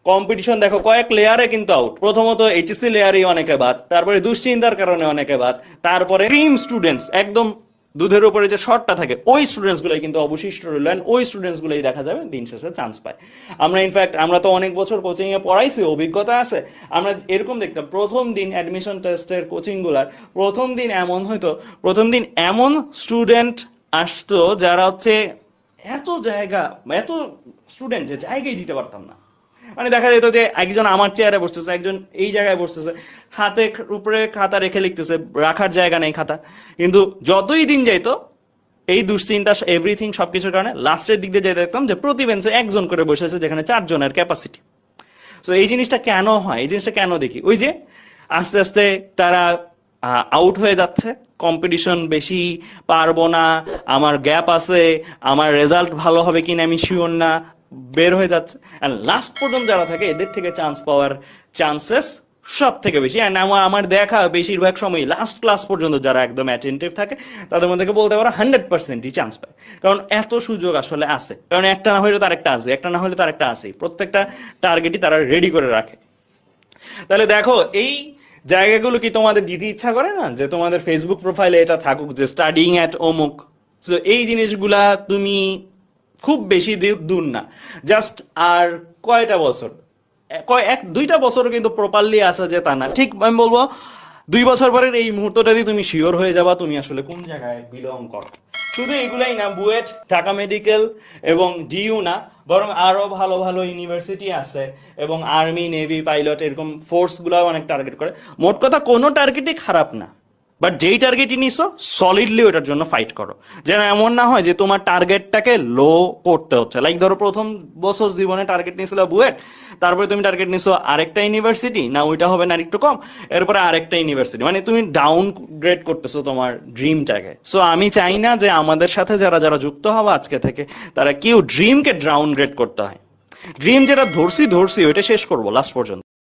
Competition দেখো কয়েক লেয়ারে কিন্তু আউট। প্রথমত এইচএসসি লেয়ারেই অনেকে বাদ, তারপরে দুশ্চিন্তার কারণে অনেকে বাদ, তারপরে ড্রিম স্টুডেন্টস একদম দুধের উপরে যে শর্টটা থাকে ওই স্টুডেন্টস গুলোই কিন্তু অবশিষ্ট রইলেন, ওই স্টুডেন্টস গুলোই দেখা যাবে দিন শেষে চান্স পায়। আমরা ইনফ্যাক্ট আমরা তো অনেক বছর কোচিং এ পড়াইছি, অভিজ্ঞতা আছে। আমরা এরকম দেখতাম প্রথম দিন অ্যাডমিশন টেস্টের কোচিং গুলার প্রথম দিন এমন হয়তো, প্রথম দিন এমন স্টুডেন্ট আসতো যারা হচ্ছে এত জায়গা, এত স্টুডেন্ট যে জায়গায় দিতে পারতাম না। মানে দেখা যেত যে একজন আমার চেয়ারে বসতেছে, একজন এই জায়গায় বসতেছে, হাতে উপরে খাতা রেখে লিখতেছে, রাখার জায়গা নেই খাতা। কিন্তু যতই দিন যাইতো এই দুশ্চিন্তা এভরিথিং সবকিছুর কারণে লাস্টের দিক দিয়ে যেতে দেখতাম যে প্রতি বেঞ্চে একজন করে বসে আছে, যেখানে 4 জনের ক্যাপাসিটি। তো এই জিনিসটা কেন হয়, এই জিনিসটা কেন দেখি, ওই যে আস্তে আস্তে তারা আউট হয়ে যাচ্ছে, কম্পিটিশন বেশি, পারবো না, আমার গ্যাপ আছে, আমার রেজাল্ট ভালো হবে কিনা আমি শিওর না, বের হয়ে যাচ্ছে। অ্যান্ড লাস্ট পর্যন্ত যারা থাকে এদের থেকে চান্স পাওয়ার চান্সেস সব থেকে বেশি। অ্যান্ড আমার দেখা বেশিরভাগ সময় লাস্ট ক্লাস পর্যন্ত যারা একদম অ্যাটেন্টিভ থাকে তাদের মধ্যে বলতে পারো 100%ই চান্স পায়। কারণ এত সুযোগ আসলে আছে, কারণ একটা না হলে তার একটা আছে, একটা না হলে তার একটা আছে, প্রত্যেকটা টার্গেটই তারা রেডি করে রাখে। তাহলে দেখো এই জায়গাগুলো কি তোমাদের দিতে ইচ্ছা করে না, যে তোমাদের ফেসবুক প্রোফাইলে এটা থাকুক যে স্টাডিং অ্যাট অমুক। তো এই জিনিসগুলা তুমি খুব বেশি দূর না, জাস্ট আর কয়টা বছর, এক দুইটা বছর কিন্তু প্রপারলি আসা যে তা না। ঠিক আমি বলবো 2 বছর পরের এই মুহূর্তটা দিয়ে তুমি শিওর হয়ে যাবা তুমি আসলে কোন জায়গায় বিলং করো। শুধু এগুলাই না, বুয়েট, ঢাকা মেডিকেল এবং ডিইউ না, বরং আরো ভালো ভালো ইউনিভার্সিটি আছে, এবং আর্মি, নেভি, পাইলট এরকম ফোর্স গুলাও অনেক টার্গেট করে। মোট কথা কোনো টার্গেটই খারাপ না, বাট যেই টার্গেটই নিছো সলিডলি ওটার জন্য ফাইট করো। যেন এমন না হয় যে তোমার টার্গেটটাকে লো করতে হচ্ছে। লাইক ধরো প্রথম বছর জীবনে টার্গেট নিয়েছিল বুয়েট, তারপরে তুমি টার্গেট নিছো আরেকটা ইউনিভার্সিটি, না ওইটা হবে না আরেকটু কম, এরপরে আরেকটা ইউনিভার্সিটি, মানে তুমি ডাউন গ্রেড করতেছো তোমার ড্রিমটাকে। সো আমি চাই না যে আমাদের সাথে যারা যারা যুক্ত হবে আজকে থেকে তারা কেউ ড্রিমকে ডাউন গ্রেড করতে হয়। ড্রিম যেটা ধরছি ওইটা শেষ করবো লাস্ট পর্যন্ত।